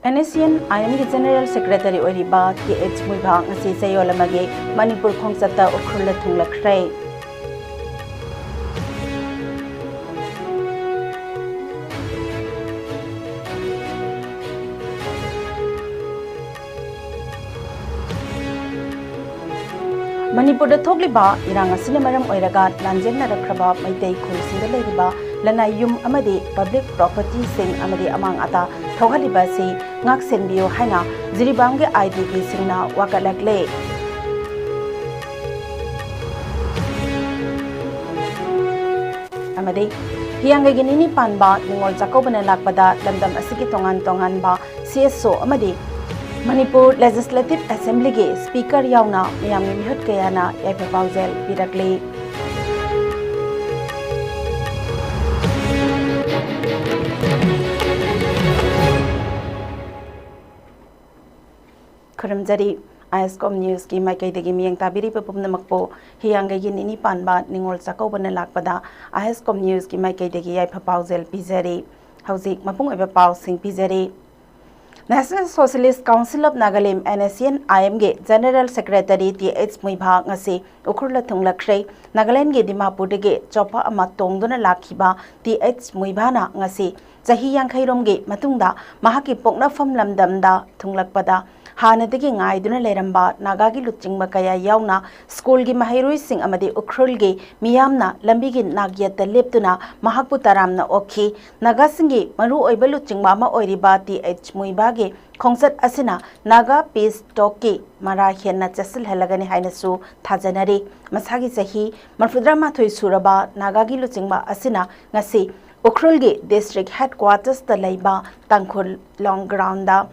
NACN IM की General Secretary ओरिबा TH मुइभांग असी सयोलमगे मणिपुर खोंगचता उखरुल थुंगलखरै मणिपुर थोगलिबा इरांग असिना मरम ओइरगा लांजेनरखरबा मैतै खुलसिंदा लेरिबा लनाई युम अमदि पब्लिक प्रॉपर्टी सिंग अमदि अमांग आता थौगलिबा सि ngaksenbiyo haina jiribamge IDP singna wakalakle amade hiyangge ginini panba ningol jakobana lakpada landam asiki tongan ba CSO amade Manipur Legislative Assembly ge speaker yauna miyamni mihut kayana yaipa pausel pirakle Kuramjari ISCOM News की माइकैदगी मियंग ताबिरी पुपमनमकपो हियांगगी निनी पानबा निंगोल चाकौबना लाकपदा ISCOM News की माइकैदगी याइफा पाउजेल पिजरी हौजिक मपुंग एबा पाउसिंग पिजरी National Socialist Council of Nagaland NACN IM ge General Secretary TH मुइभा ngasi ukhurla thunglakhrei Nagaland ge Dimapur ge chopa ama tongduna lakhiba TH मुइभा na ngasi chahi yangkhairom ge matungda mahaki poknafam lamdamda thunglakpada हानदगी ngaiduna leramba nagagi luchingba kaya yauna school gi mahairoi sing amadi ukrul gi miyamna lambi gi nagyata leptuna mahakpu taramna okhi naga singi maru oiba luchingba ma oiriba TH muiba gi khongsat asina naga peace talk ki mara henna chasil helagani hainasu thajanari masagi sahi marfudrama thoi suraba naga gi luchingba asina ngasi ukrul gi district headquarters ta leiba tangkhul long ground da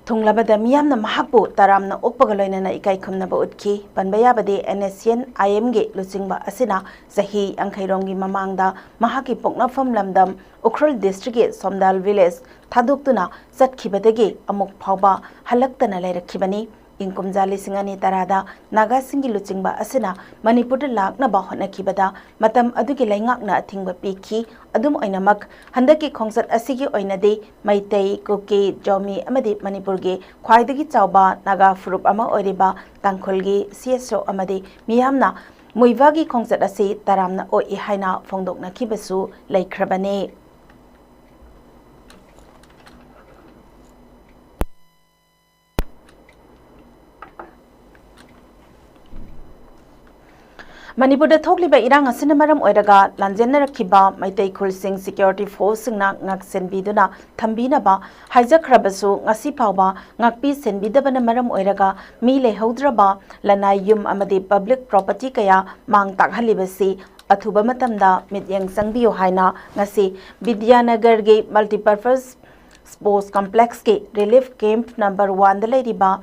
थुंगलाबदा मियामना महाकपु तारामना ओकपगलोइना इकाई खुमनाबा उतखी पनबयाबदे NACN IM गे लुचिंगबा असिना सही अंखैरोंगी ममांगदा महाकी पोकनाफम लमदम Ukhrul district के सोमदाल village थादुक्तुना चटखिबदगे अमुक फावबा हलक्तना लेरखिबनी इंकुमजाली सिंगानी तरादा नागा सिंगी लुचिंगबा असिना मणिपुर लाकनबा होनखिबदा मतम अदुगी लैंगाकना अथिंगबा पीखी अदुम ओइनमक हंदकी खोंगसत असिगी ओइनदे Meitei cookie Zomi अमदि मणिपुरगे ख्वाइदगी चावबा Naga फुरुप अमा ओइरिबा तांखुलगी CSO अमदि मियामना मुइवागी खोंगसत असि तारामना ओइ हाइना फोंदोकनखिबसु लैख्रबने मणिपुर थोकलिबा इरांग असिना मरम ओइरगा लांजेनरखिबा मैतै खुलसिंग सिक्योरिटी फोर्स सिंगना ngaksenbiduna thambinaba haijakrabasु ngasi phawba ngakpi senbidabana maram oiraga mi lehaudraba lanai yum amadi public property kaya mang takhalibasi athuba matamda mityang sangbiyo haina ngasi Vidyanagar ge multipurpose sports complex ke relief camp number 1 da leiriba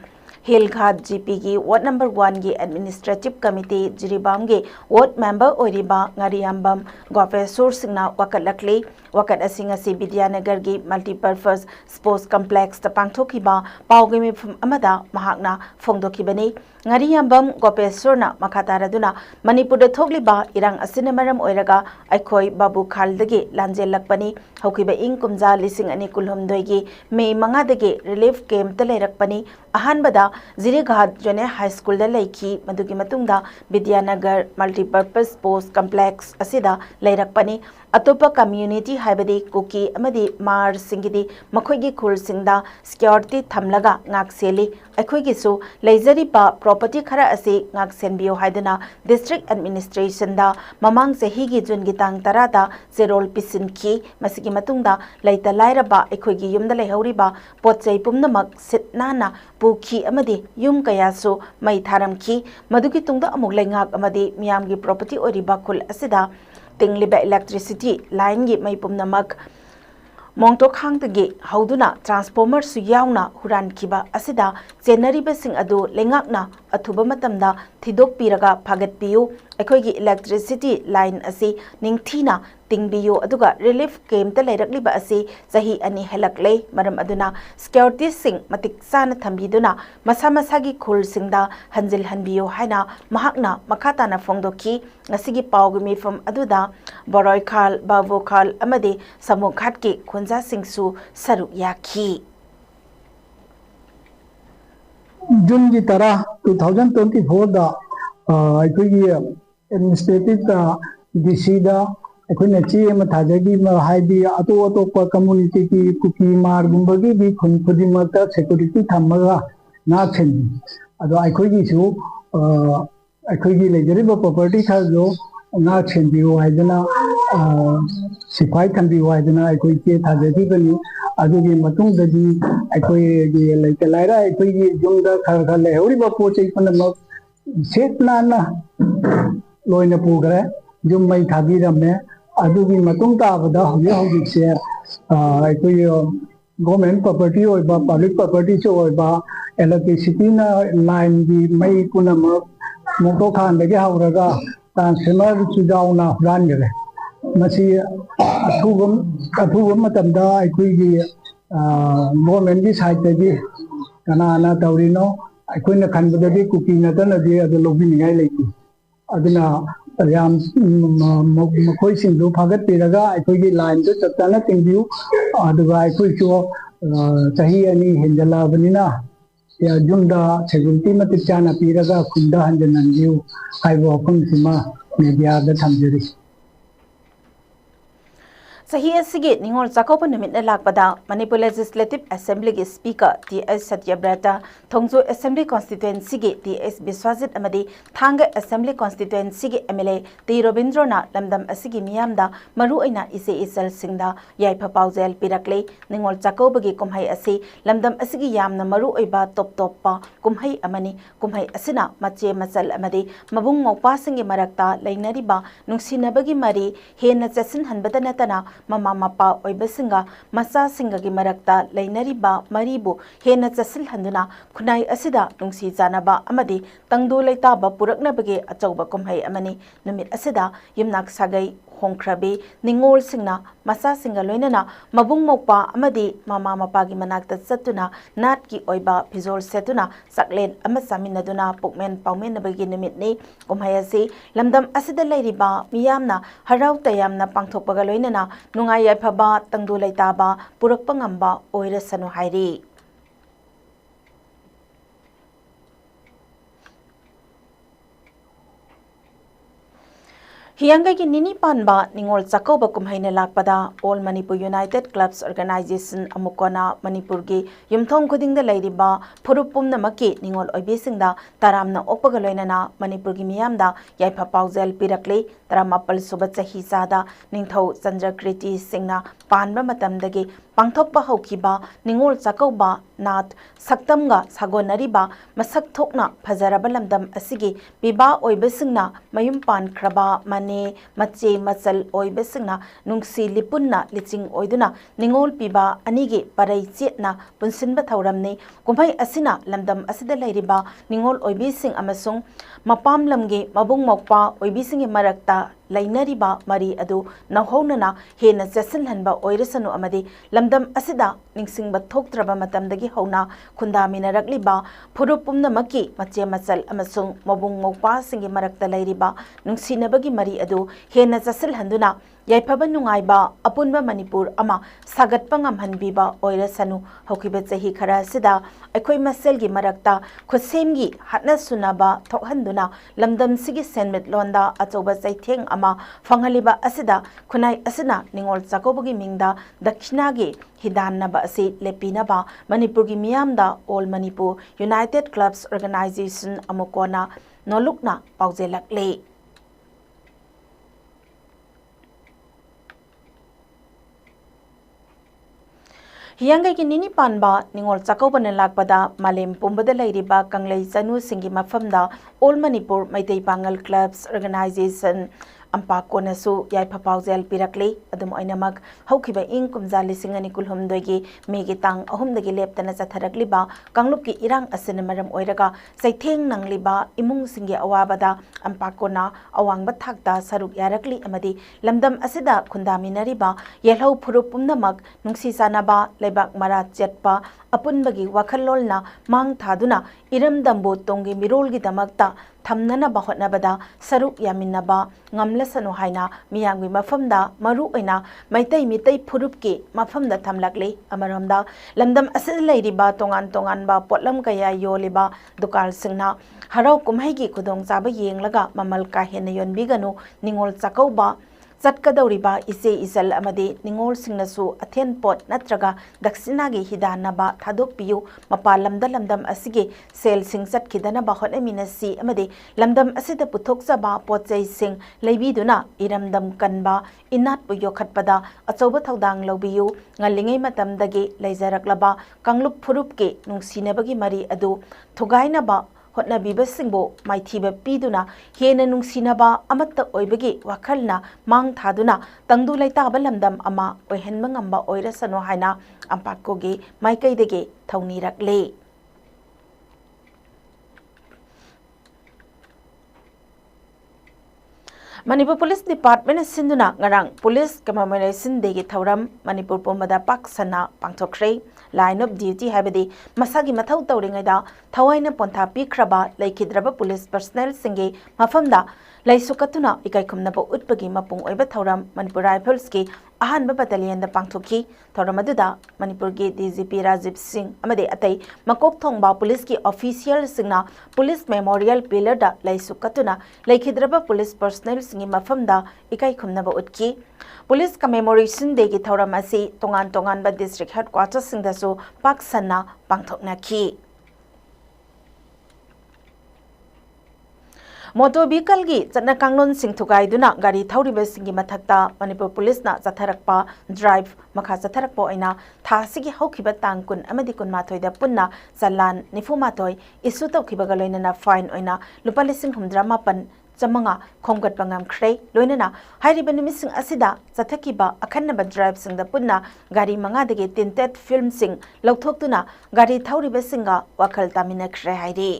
Hillghat GP की ward number 1 की administrative committee Jiribam के ward member ओरिबा ngariambam गोपेसोर सिंगना वकलकले वकत using असि विद्यानगर की multipurpose sports complex त पांगथोखिबा पावगे मिफम अमदा महाकना फोंदोखिबनी ngariambam गोपेसोरना मखातारदुना Manipur थोगलिबा इरांग असिना मरम ओइरगा अखोय बाबू खालदगे लांजेलकपनी हौखिबा इंग कुमजा लिसिंग अनि कुलहुमदोय की मे मंगादगे रिलीफ कैंप त लेरकपनी अहानबदा जिरीघाट जूनियर हाई स्कूल दा लेखी मदुगी मतुंगदा विद्यानगर मल्टीपर्पज स्पोर्ट्स कॉम्प्लेक्स असिदा लेरकपनी अतोपा कम्युनिटी हाइबदी कुकी अमदी मार सिंगिदी मखोयगी खुल सिंगदा सिक्योरिटी थमलगा ngakseli अखोयगिसु लेजरीबा प्रॉपर्टी खरा असि ngaksenbiyo हाइदना डिस्ट्रिक्ट एडमिनिस्ट्रेशन दा ममांग चहीगी जुनगी तांग तरादा जेरोल पिसिनखी मसिगी मतुंगदा लैता लाइरबा अखोयगी युमदा लेहौरिबा पोचै पुमनमक सिटनाना पुखी अमदी युम कयासु मै थारमखी मदुगी तुंगदा अमुक लैंगाक अमदी मियामगी प्रॉपर्टी ओरिबा खुल असिदा तिंगलिबा इलेक्ट्रिसिटी लाइन गी मै पुमनमक मोंगतो खांगदगी हौदुना ट्रांसफॉर्मर सु यावना हुरानखिबा असिदा चेनरिबसिंग अदु लेंगाकना अथुबा मतमदा थिदोक पिरगा फागतपियु अखोयगी इलेक्ट्रिसिटी लाइन असि निंगथीना तिंगबियो अदुगा रिलीफ कैंप त लेरकलिबा असि सही अनि हेलकले मरम अदुना सिक्योरिटी सिंग मतिक साना थंबिदुना मसा मसागी खुल सिंगदा हंजिल हनबियो हाइना महाकना मखाताना फोंगदोखी ngasiगी पावगी मिफम अदुदा बरोय खाल बावो खाल अमदे समुखाट के खुंजा सिंगसु सरुक याखी जून की तरह 2024 दा अखोई एडमिनिस्ट्रेटिव DC दा अखोई चे अमा थाजगी हाइदी अतो अतोप कम्युनिटी की कुकी मारगुंबगी भी खुन खुदिमता सिक्योरिटी थमगा ना छेंदी अदो अखोई सु अखोई लेजरिबा प्रॉपर्टी खाजो ना छेंदी हाइदना सिपाही थंबी हाइदना अखोई चे थाजगी बनी अदुगी मतुंगदगी अखोई गी लाइक लाइरा अखोई जुमदा खर खर लेहौरिबा पोचै पनमक सेतना ना लोइना पुगरे जुम मई थाबीरमे अदुगी मतुंग ताबदा हौजे हौजिसे अखोई गवर्नमेंट प्रॉपर्टी होइबा पब्लिक प्रॉपर्टी से होइबा इलेक्ट्रिसिटी ना लाइन की मई पुनमक मोटो खानदगी हौरगा ट्रांसफार्मर सुजाउना हुरानगरे मसी अथुब मतमदा अखोई गवर्नमेंट की साइड कनाना तौरीनो अखोइना खनबददी कुकी नतनदी अदु लोबिनिङाइ लेति अदुना याम मखोइसिंदु फागतपिरगा अखोइगी लाइनदु चप्ताना तिंबिउ अदुगा अखोइसु चाही अनि हेंजलाबनिना जुमदा सेक्युरिटी मतिक चाना पीरगा खुंदा हंजनंदिउ हाइबो अफंसिमा मीडियादा थमजरी सही असिगे निंगोल चाकोप नुमित लाकपदा मणिपुर लेजिस्लेटिव असेंबली के स्पीकर TS सत्यव्रता थोंजो असेंबली कॉन्स्टिट्यूएंसी के TS विश्वाजित अमदी थांग असेंबली कॉन्स्टिट्यूएंसी के MLA टी रविंद्रना लमदम असिगी मियामदा मरु ओइना इसे इसल सिंगदा याइफा पाउजेल पिरकले निंगोल चाकोप के कुमहै असि लमदम असिगी यामना मरु ओइबा टॉप टॉप कुमहै अमनी कुमहै असिना मचे मसल अमदी मबुंग मौपासिंगे मरक्ता लैनरिबा नुंसिनबगी मरी हेन चसिन हनबदा नतना ममा मपा ओइबसिंगा मसा सिंगगी मरक्ता लैनरिबा मरीबु हेन चसिल हंदुना खुनाई असिदा नुंसी जानबा अमदी तंगदु लैताबा पुरकनबगे अचौबा कुमहै अमनी नुमित असिदा युमनाक सागै होंख्रबी निंगोल सिंगना मसा सिंगा लोइनना मबुंग मोपा अमदी ममा मपागी मनाक्ता चतुना नाट की ओइबा फिजोल सेतुना सकलेन अमा सामिनदुना पुकमेन पाउमेनबगी नुमितनी कुमहै असि लमदम असिदा लैरिबा मियामना हराउ तयामना पांथोकपगा लोइनना नुंगाई याइफबा तंगदु लैताबा पुरकपा ngamba ओइरसनु हाइरी हियांगै की निनी पानबा निंगोल चाकोबा कुमहैना लाकपदा all Manipur united clubs organisation अमुकोना मणिपुर की युमथोंग खुदिंगदा लैरिबा फुरुप पुमनमकी निंगोल ओइबेसिंगदा तारामना ओपगा लोइनना मणिपुर की मियामदा याइफा पाउजेल पिरकले 18 सुबह चही चादा निंगथौ चंद्रकृति सिंगना पानबा मतमदगी पांथोकपा हौखिबा निंगोल चाकोबा नाट सक्तमगा सागोनरिबा मसक थोकना फजरबा लमदम असिगी बिबा ओइबसिंगना मयुम पानख्रबा मने मचे मचल ओइबसिंगना नुंगसी लिपुन्ना लिचिंग ओइदुना निंगोल पिबा अनिगे परై चेतना पुनसिनबा थौरमने कुमहै असिना लमदम असिदा लैरिबा निंगोल ओइबिसिंग अमसुंग मपाम लमगे मबुंग मोकपा ओइबिसिंगे मरक्ता लैनरिबा मरी अदु नहौनना हेना चसिलहनबा ओइरसनु अमदी लमदम असिदा निंगसिंगबा थोक्त्रबा मतमदगी हौना खुंदामिनरक्लिबा फुरुप पुमनमकी मचे मचल अमसुंग मबुंग मोकपा सिंगे मरक्ता लैरिबा नुंगसिनबगी मरी अदु हेना चसिलहनदुना याइफबा नुंगाइबा अपुनबा मणिपुर अमा सागतपा ngamhanbiba ओइरसनु हौखिबा चही खरा सिदा अखोइ मसेलगी मरक्ता खुसेमगी हटना सुनाबा थोकहंदुना लमदम सिगी सेनमित लोंदा अचौबा चैथेंग अमा फंगलिबा असिदा खुनाई असिना निंगोल चाकोबगी मिंगदा दक्षिणागी हिदानबा असि लेपिनबा मणिपुर की मियामदा all Manipur united clubs organisation अमुकोना नोलुकना पाउजेलकले हियांगै की निनी पानबा निंगोल चाकोबन लाकपदा मालेम पुंबदा लैरिबा कंगलै चनु सिंगी मफमदा all Manipur Meitei Pangal clubs organisation अम्पाकोनसु याइफा पाउजेल पिरकले अदुम ओइनमक हौखिबा इंग कुमजा लिसिंग अनि कुलहुमदोगी मेगी तांग अहुमदगी लेपतना चथरकलिबा कांगलुपकी इरांग असिन मरम ओइरगा सैथेंग नंगलिबा इमुंग सिंगे अवाबदा अम्पाकोना अवांगबा थाकता सरुक यारकली अमदी लमदम असिदा खुंदामिनरिबा येलहौ फुरुप पुमनमक नुंगसी सानाबा लेबाक मरा चेटपा अपुनबगी वखलोलना मांग थादुना इरम दंबो तोंगी मिरोलगी दमकता ꯊꯝꯅꯅꯕ ꯍꯣꯠꯅꯕꯗ ꯁꯔꯨꯛ ꯌꯥꯃꯤꯟꯅꯕ ꯉꯝꯂꯁꯅꯨ ꯍꯥꯏꯅ ꯃꯤꯌꯥꯝꯒꯤ ꯃꯐꯝꯗ ꯃꯔꯨꯑꯣꯏꯅ ꯃꯩꯇꯩ ꯃꯤꯇꯩ ꯐꯨꯔꯨꯞꯀꯤ ꯃꯐꯝꯗ ꯊꯝꯂꯛꯂꯤ ꯑꯃꯔꯣꯝꯗ ꯂꯝꯗꯝ ꯑꯁꯤꯗ ꯂꯩꯔꯤꯕ ꯇꯣꯉꯥꯟ ꯇꯣꯉꯥꯟꯕ ꯄꯣꯠꯂꯝ ꯀꯌꯥ ꯌꯣꯜꯂꯤꯕ ꯗꯨꯀꯥꯟꯁꯤꯡꯅ ꯍꯔꯥꯎ ꯀꯨꯝꯍꯩꯒꯤ ꯈꯨꯗꯣꯡꯆꯥꯕ ꯌꯦꯡꯂꯒ ꯃꯃꯜ ꯀꯥ ꯍꯦꯟꯅ ꯌꯣꯟꯕꯤꯒꯅꯨ ꯅꯤꯡꯉꯣꯜ ꯆꯥꯛꯀꯧꯕ ꯆꯠꯀꯗꯧꯔꯤꯕ ꯏꯆꯦ ꯏꯆꯜ ꯑꯃꯗꯤ ꯅꯤꯡꯉꯣꯜꯁꯤꯡꯅꯁꯨ ꯑꯊꯦꯟꯄꯣꯠ ꯅꯠꯇ꯭ꯔꯒ ꯗꯛꯁꯤꯅꯥꯒꯤ ꯍꯤꯗꯥꯟꯅꯕ ꯊꯥꯗꯣꯛꯄꯤꯌꯨ ꯃꯄꯥꯟ ꯂꯝꯗ ꯂꯝꯗꯝ ꯑꯁꯤꯒꯤ ꯁꯦꯜꯁꯤꯡ ꯆꯠꯈꯤꯗꯅꯕ ꯍꯣꯠꯅꯃꯤꯟꯅꯁꯤ ꯑꯃꯗꯤ ꯂꯝꯗꯝ ꯑꯁꯤꯗ ꯄꯨꯊꯣꯛꯆꯕ ꯄꯣꯠꯆꯩꯁꯤꯡ ꯂꯩꯕꯤꯗꯨꯅ ꯏꯔꯝꯗꯝ ꯀꯟꯕ ꯏꯅꯥꯠꯄꯨ ꯌꯣꯛꯈꯠꯄꯗ ꯑꯆꯧꯕ ꯊꯧꯗꯥꯡ ꯂꯧꯕꯤꯌꯨ ꯉꯜꯂꯤꯉꯩ ꯃꯇꯝꯗꯒꯤ ꯂꯩꯖꯔꯛꯂꯕ ꯀꯥꯡꯂꯨꯞ ꯐꯨꯔꯨꯞꯀꯤ ꯅꯨꯡꯁꯤꯅꯕꯒꯤ ꯃꯔꯤ ꯑꯗꯨ ꯊꯨꯒꯥꯏꯅꯕ ꯍꯣꯠꯅꯕꯤꯕꯁꯤꯡꯕꯨ ꯃꯥꯏꯊꯤꯕ ꯄꯤꯗꯨꯅ ꯍꯦꯟꯅ ꯅꯨꯡꯁꯤꯅꯕ ꯑꯃꯠꯇ ꯑꯣꯏꯕꯒꯤ ꯋꯥꯈꯜꯅ ꯃꯥꯡ ꯊꯥꯗꯨꯅ ꯇꯪꯗꯨ ꯂꯩꯇꯥꯕ ꯂꯝꯗꯝ ꯑꯃ ꯑꯣꯏꯍꯟꯕ ꯉꯝꯕ ꯑꯣꯏꯔꯁꯅꯨ ꯍꯥꯏꯅ ꯑꯝꯄꯥꯛꯀꯣꯒꯤ ꯃꯥꯏꯀꯩꯗꯒꯤ ꯊꯧꯅꯤꯔꯛꯂꯤ Manipur Police Department sinduna ngarang Police Commemoration Day gi thauram Manipur pumada pak sana pangthokre line of duty habadi masagi mathau tawringai da thawaina pontha pikraba laikhidraba police personnel singi mafamda laisukatuna ikaikhumna ba utpagi mapung oiba thauram Manipur Rifles ki ahanba battalion da pangthokhi thauram aduda Manipur gi DGP Rajiv Singh amade atai makok thongba police ki official singna police memorial pillar da laisukatuna laikhidraba police personnel singi mafamda ikaikhumna ba utki police commemoration day gi thauram asi tongan ba district headquarters singda su pak sanna pangthoknakhi Motor vehicle gi chana kanglon sing thugai duna gari thauriba singi mathakta Manipur Police na chatharakpa drive makha chatharakpa oina thasigi hokhiba tangkun amadi kun mathoi da punna chalan nifumatoi isu tawkhiba ga loinana fine oina lupa lising humdra mapan chamanga khomgat bangam khrei loinana hairiba nimising asida chathakiba akhanna drive sing da punna gari manga dege tinted film sing lauthokduna gari thauriba singa wakhal tamina khrei hairi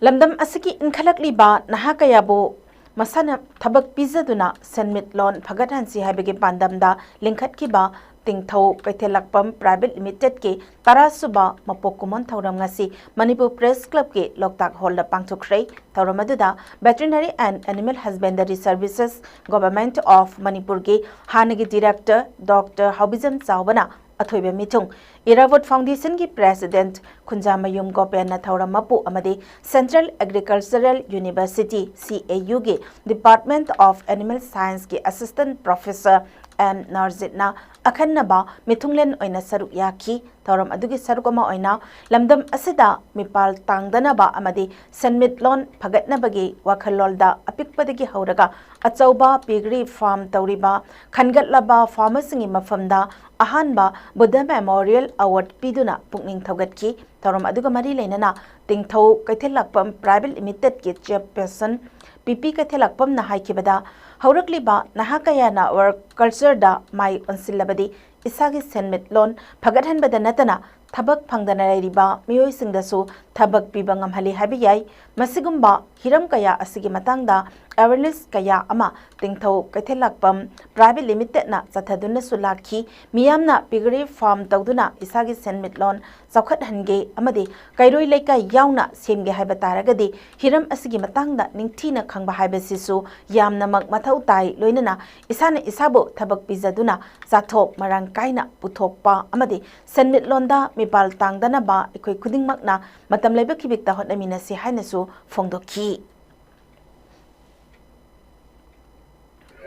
Lamdam asiki inkhalakli ba nahakayabo masana thabak pizaduna senmit loan phagathansi habege pandamda lingkhatki ba tingthau kaithelakpam private limited ke tarasuba mapokumon thauram ngasi Manipur Press Club ke Loktak Hall da pangthokhrei thauram aduda Veterinary and Animal Husbandry Services Government of Manipur ke hanagi director Dr. Habizam Chawbana athoibe mitung Irawat Foundation ki President Khunjamayum Gopena Thauram Mapu amadi Central Agricultural University CAU ki Department of Animal Science ki Assistant Professor M Narzitna akhanna mithunglen oina saruk yakhi thauram adugi sarukama oina lamdam asida mipal tangdana ba amadi senmit lon phagatna bagi wakhalolda apikpadagi hauraga achauba pigri farm tauriba khangatlaba farmersing mafamda ahanba Buddha Memorial Award piduna pukning thogatki thauram aduga mari leinana tingthau kaithelakpam private limited ki chairperson PP kaithelakpam na haikibada haurakliba nahakayana work culture da mai onsilabadi isagi senmit lon phagathanbada natana thabak phangdana lairiba miyoi singdasu thabak piba ngamhali habi yai masigumba hiram kaya asigi matangda awareness kaya ama tingthau kaithelakpam private limited na chathaduna sulakhi miyamna pigri farm tawduna isagi senmit lon chawkhat hange amadi kairoi leikai yauna semge haiba taragadi hiram asigi matangda ningthina khangba haiba sisu yamna mak mathau tai loinana isana isabu thabak pizaduna chathok marang kaina puthokpa amadi senmit londa mipal tangdana ba ikoi khudingmakna matam leiba khibikta hotnamina si hainasu phongdokhi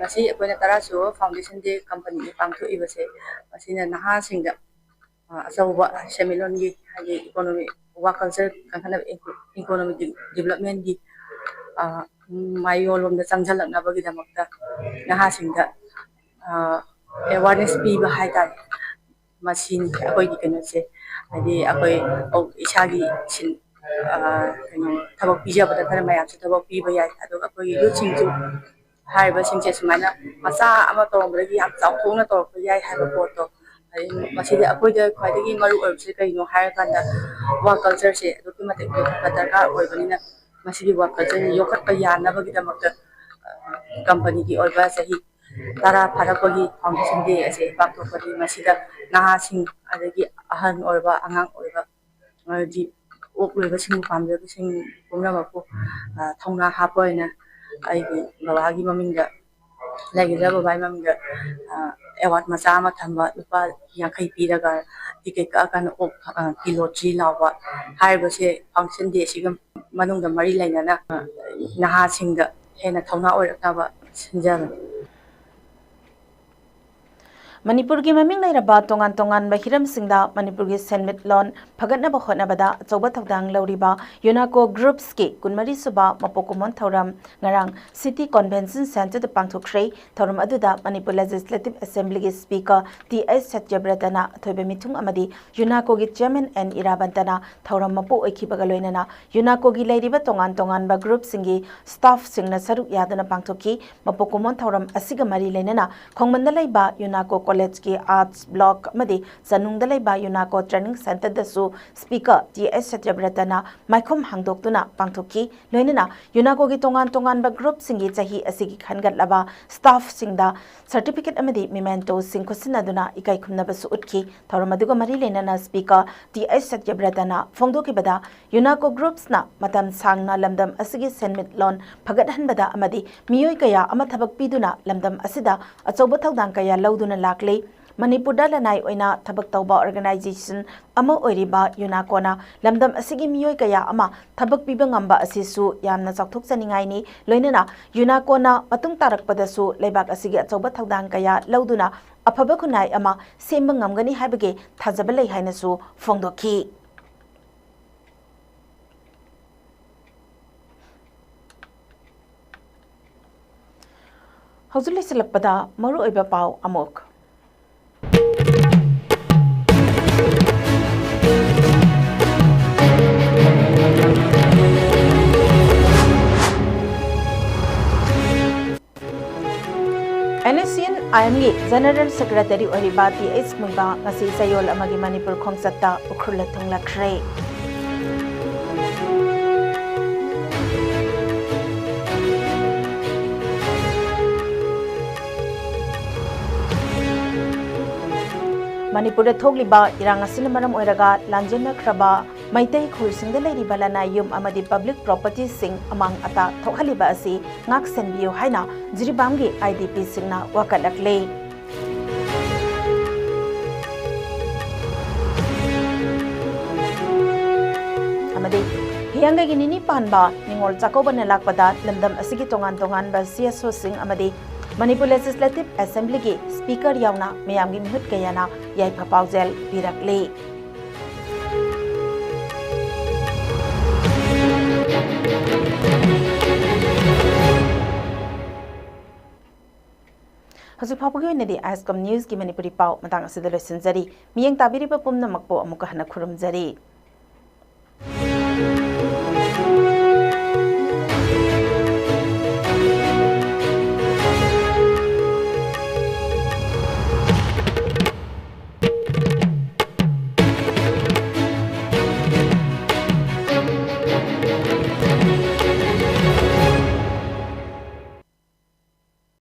Masih ako'y nataraso Foundation Day Company pangto ibase masih na nahasingda asawa semilon gi hagi economy wa culture kankhana economic development gi mayolom da changjalak na bagi damakta nahasingda awareness pi ba haidai masin ako'y gi kanose hadi ako'y isagi sin tabak pijabada thara mayam sa tabak pi ba yai aduga ako'y luchingju haiba singche sumana masa ama torombagi yam chawthona torpa yai haiba poto masidi akoida khwaidagi maru oibse kaino hairkanda wa culture se aduki mate darkar oibanina masidi wa culture yokhatpa yanabagi damakta company ki oiba sahi tara pharakpagi foundation day ase paktokpadi masida nahasing adagi ahan oiba angang oiba ꯍꯥꯏꯗꯤ ꯑꯣꯛ ꯂꯣꯏꯕꯁꯤꯡꯕꯨ ꯄꯥꯝꯖꯕꯁꯤꯡ ꯄꯨꯝꯅꯃꯛꯄꯨ ꯊꯧꯅꯥ ꯍꯥꯞꯄ ꯑꯣꯏꯅ ꯑꯩꯒꯤ ꯕꯕꯥꯒꯤ ꯃꯃꯤꯡꯗ ꯂꯩꯒꯗꯕ ꯕꯕꯥꯒꯤ ꯃꯃꯤꯡꯗ award ꯃꯆꯥ ꯑꯃ ꯊꯝꯕ ꯂꯨꯄꯥ 50 ꯄꯤꯔꯒ ꯇꯤꯀꯦꯠ ꯀꯛꯑꯀꯥꯟꯗ ꯑꯣꯛ ꯀꯤꯂꯣ 3 ꯂꯥꯎꯕ ꯍꯥꯏꯔꯤꯕꯁꯦ ꯐꯪꯁꯟ ꯗꯦ ꯑꯁꯤꯒ ꯃꯅꯨꯡꯗ ꯃꯔꯤ ꯂꯩꯅꯅ ꯅꯍꯥꯁꯤꯡꯗ ꯍꯦꯟꯅ ꯊꯧꯅꯥ ꯑꯣꯏꯔꯛꯅꯕ ꯁꯤꯟꯖꯕꯅꯤ ꯃꯅꯤꯄꯨꯔꯒꯤ ꯃꯃꯤꯡ ꯂꯩꯔꯕ ꯇꯣꯉꯥꯟ ꯇꯣꯉꯥꯟꯕ ꯍꯤꯔꯝꯁꯤꯡꯗ ꯃꯅꯤꯄꯨꯔꯒꯤ ꯁꯦꯟꯃꯤꯠꯂꯣꯟ ꯐꯒꯠꯅꯕ ꯍꯣꯠꯅꯕꯗ ꯑꯆꯧꯕ ꯊꯧꯗꯥꯡ ꯂꯧꯔꯤꯕ ꯌꯨꯅꯥꯀꯣ ꯒ꯭ꯔꯨꯞꯁꯀꯤ 24ꯁꯨꯕ ꯃꯄꯣꯛ ꯀꯨꯝꯑꯣꯟ ꯊꯧꯔꯝ ꯉꯔꯥꯡ ꯁꯤꯇꯤ ꯀꯟꯚꯦꯟꯁꯟ ꯁꯦꯟꯇꯔꯗ ꯄꯥꯡꯊꯣꯛꯈ꯭ꯔꯦ ꯊꯧꯔꯝ ꯑꯗꯨꯗ ꯃꯅꯤꯄꯨꯔ ꯂꯦꯖꯤꯁꯂꯦꯇꯤꯚ ꯑꯦꯁꯦꯝꯕ꯭ꯂꯤꯒꯤ ꯁ꯭ꯄꯤꯀꯔ ꯇꯤ.ꯑꯩꯆ. ꯁꯠꯌꯕ꯭ꯔꯇꯅ ꯑꯊꯣꯏꯕ ꯃꯤꯊꯨꯡ ꯑꯃꯗꯤ ꯌꯨꯅꯥꯀꯣꯒꯤ ꯆꯦꯌꯔꯃꯦꯟ ꯑꯦꯟ ꯏꯔꯥꯕꯟꯇꯅ ꯊꯧꯔꯝ ꯃꯄꯨ ꯑꯣꯏꯈꯤꯕꯒ ꯂꯣꯏꯅꯅ ꯌꯨꯅꯥꯀꯣꯒꯤ ꯂꯩꯔꯤꯕ ꯇꯣꯉꯥꯟ ꯇꯣꯉꯥꯟꯕ ꯒ꯭ꯔꯨꯞꯁꯤꯡꯒꯤ ꯁ꯭ꯇꯥꯐꯁꯤꯡꯅ ꯁꯔꯨꯛ ꯌꯥꯗꯨꯅ ꯄꯥꯡꯊꯣꯛꯈꯤ ꯃꯄꯣꯛ ꯀꯨꯝꯑꯣꯟ ꯊꯧꯔꯝ ꯑꯁꯤꯒ ꯃꯔꯤ ꯂꯩꯅꯅ ꯈꯣꯡꯃꯟꯗ ꯂꯩꯕ ꯌꯨꯅꯥꯀꯣ ꯀꯣꯂꯦꯖꯀꯤ आर्ट्स ब्लॉक चनुंग यूनाको ट्रेनिंग सेंटर स्पीकर टी.एच. सत्यव्रतना माइखम हांगदोक्तुना पांगथोक्की लोइनना यूनाको की तोंगान तोंगान ग्रुप सिंगी चाही असिगी खनगतलबा स्टाफ सिंगदा सर्टिफिकेट अमदी मेमेंटो सिंग खुसिनदुना इकाई खुमनबसु उटकी थौरम अदुगा मरी लेनना स्पीकर टी.एच. सत्यव्रतना फोंदोकिबदा यूनाको ग्रुप्सना मतम सांगना लमदम असिगी सेनमिटलोन फगतहनबदा अमदी मियोय कया अमा थबक पीदुना लमदम असिदा अचौब थौदांग कया लौदुना लाक्ले मणिपुर लनाई ओइना थबक तौबा ऑर्गेनाइजेशन अमा ओइरिबा यूनाकोना लमदम असिगी मियोय कया अमा थबक पीबा ngamba asisu yamna chawthok chaningaini loinana यूनाकोना मतुंग तारकपदसु लेबाक असिगी अचौबा थौदांग कया लौदुना अफबा खुनाई अमा सेमबा ngamgani हाइबगे थाजबा लै हाइनसु फोंदोखी हौजुले सिलकपदा मरु ओइबा पाव अमुक NSCN IMG General Secretary Oriba T.H. Muiba ngasi sayol amagi Manipur khongsatta ukhrulla thunglakre Manipur thokliba irang asina maram oiraga lanjena khraba maitai khulsingda leiriba lana yum amadi public property sing amang ata thokhaliba asi ngak senbiyo haina jiribamgi IDP singna wakalakle amadi hiyanga ginini panba ningol chakobana lakpada landam asigi tongan tongan ba CSO sing amadi Manipur Legislative Assembly की speaker यावना मयामगी मिहुत कयाना याइफा पाउजेल बिरकले हजु फापगी ओइनदि ISCOM news की मणिपुरी पाउ मतंग असिदा लोइसिनजरी मियंग ताबिरिबा पुमनमकपो अमुक हना खुरुमजरी